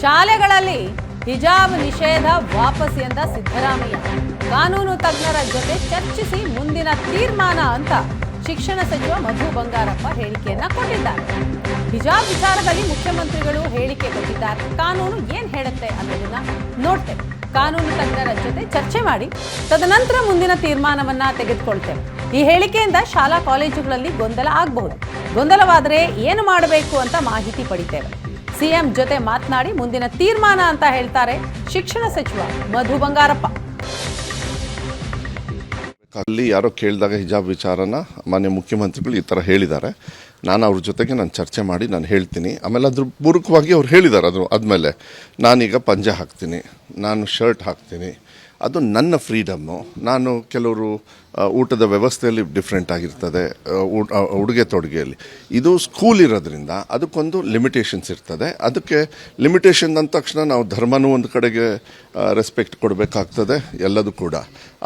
ಶಾಲೆಗಳಲ್ಲಿ ಹಿಜಾಬ್ ನಿಷೇಧ ವಾಪಸ್ ಎಂದ ಸಿದ್ದರಾಮಯ್ಯ. ಕಾನೂನು ತಜ್ಞರ ಜೊತೆ ಚರ್ಚಿಸಿ ಮುಂದಿನ ತೀರ್ಮಾನ ಅಂತ ಶಿಕ್ಷಣ ಸಚಿವ ಮಧು ಬಂಗಾರಪ್ಪ ಹೇಳಿಕೆಯನ್ನ ಕೊಟ್ಟಿದ್ದಾರೆ. ಹಿಜಾಬ್ ವಿಚಾರದಲ್ಲಿ ಮುಖ್ಯಮಂತ್ರಿಗಳು ಹೇಳಿಕೆ ಕೊಟ್ಟಿದ್ದಾರೆ. ಕಾನೂನು ಏನ್ ಹೇಳುತ್ತೆ ಅನ್ನೋದನ್ನ ನೋಡ್ತೇವೆ. ಕಾನೂನು ತಜ್ಞರ ಜೊತೆ ಚರ್ಚೆ ಮಾಡಿ ತದನಂತರ ಮುಂದಿನ ತೀರ್ಮಾನವನ್ನ ತೆಗೆದುಕೊಳ್ತೇವೆ. ಈ ಹೇಳಿಕೆಯಿಂದ ಶಾಲಾ ಕಾಲೇಜುಗಳಲ್ಲಿ ಗೊಂದಲ ಆಗಬಹುದು. ಗೊಂದಲವಾದರೆ ಏನು ಮಾಡಬೇಕು ಅಂತ ಮಾಹಿತಿ ಪಡಿತೇವೆ. ಸಿಎಂ ಜೊತೆ ಮಾತನಾಡಿ ಮುಂದಿನ ತೀರ್ಮಾನ ಅಂತ ಹೇಳ್ತಾರೆ ಶಿಕ್ಷಣ ಸಚಿವ ಮಧು ಬಂಗಾರಪ್ಪ. ಅಲ್ಲಿ ಯಾರೋ ಕೇಳಿದಾಗ ಹಿಜಾಬ್ ವಿಚಾರನ ಮಾನ್ಯ ಮುಖ್ಯಮಂತ್ರಿಗಳು ಈ ಥರ ಹೇಳಿದ್ದಾರೆ. ನಾನು ಅವ್ರ ಜೊತೆಗೆ ಚರ್ಚೆ ಮಾಡಿ ನಾನು ಹೇಳ್ತೀನಿ. ಆಮೇಲೆ ಅದ್ರ ಪೂರಕವಾಗಿ ಅವ್ರು ಹೇಳಿದ್ದಾರೆ. ಆದಮೇಲೆ ನಾನೀಗ ಪಂಜೆ ಹಾಕ್ತೀನಿ, ನಾನು ಶರ್ಟ್ ಹಾಕ್ತೀನಿ, ಅದು ನನ್ನ ಫ್ರೀಡಮ್ಮು. ನಾನು ಕೆಲವರು ಊಟದ ವ್ಯವಸ್ಥೆಯಲ್ಲಿ ಡಿಫ್ರೆಂಟ್ ಆಗಿರ್ತದೆ, ಉಡುಗೆ ತೊಡುಗೆಯಲ್ಲಿ. ಇದು ಸ್ಕೂಲ್ ಇರೋದ್ರಿಂದ ಅದಕ್ಕೊಂದು ಲಿಮಿಟೇಷನ್ಸ್ ಇರ್ತದೆ. ಅದಕ್ಕೆ ಲಿಮಿಟೇಷನ್ ಅಂದ ತಕ್ಷಣ ನಾವು ಧರ್ಮನೂ ಒಂದು ಕಡೆಗೆ ರೆಸ್ಪೆಕ್ಟ್ ಕೊಡಬೇಕಾಗ್ತದೆ, ಎಲ್ಲದೂ ಕೂಡ.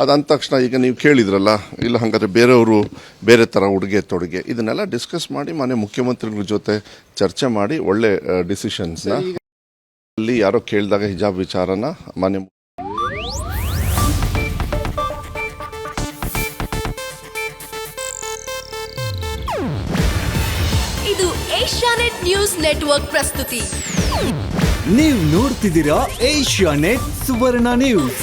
ಅದಂದ ತಕ್ಷಣ ಈಗ ನೀವು ಕೇಳಿದ್ರಲ್ಲ, ಇಲ್ಲ ಹಾಗಾದರೆ ಬೇರೆಯವರು ಬೇರೆ ಥರ ಉಡುಗೆ ತೊಡುಗೆ, ಇದನ್ನೆಲ್ಲ ಡಿಸ್ಕಸ್ ಮಾಡಿ ಮಾನ್ಯ ಮುಖ್ಯಮಂತ್ರಿಗಳ ಜೊತೆ ಚರ್ಚೆ ಮಾಡಿ ಒಳ್ಳೆ ಡಿಸಿಷನ್ಸ್ನ. ಅಲ್ಲಿ ಯಾರೋ ಕೇಳಿದಾಗ ಹಿಜಾಬ್ ವಿಚಾರನ ಮಾನ್ಯ ಇದು ಏಷ್ಯಾನೆಟ್ ನ್ಯೂಸ್ ನೆಟ್ವರ್ಕ್ ಪ್ರಸ್ತುತಿ. ನೀವು ನೋಡ್ತಿದ್ದೀರಾ ಏಷ್ಯಾನೆಟ್ ಸುವರ್ಣ ನ್ಯೂಸ್.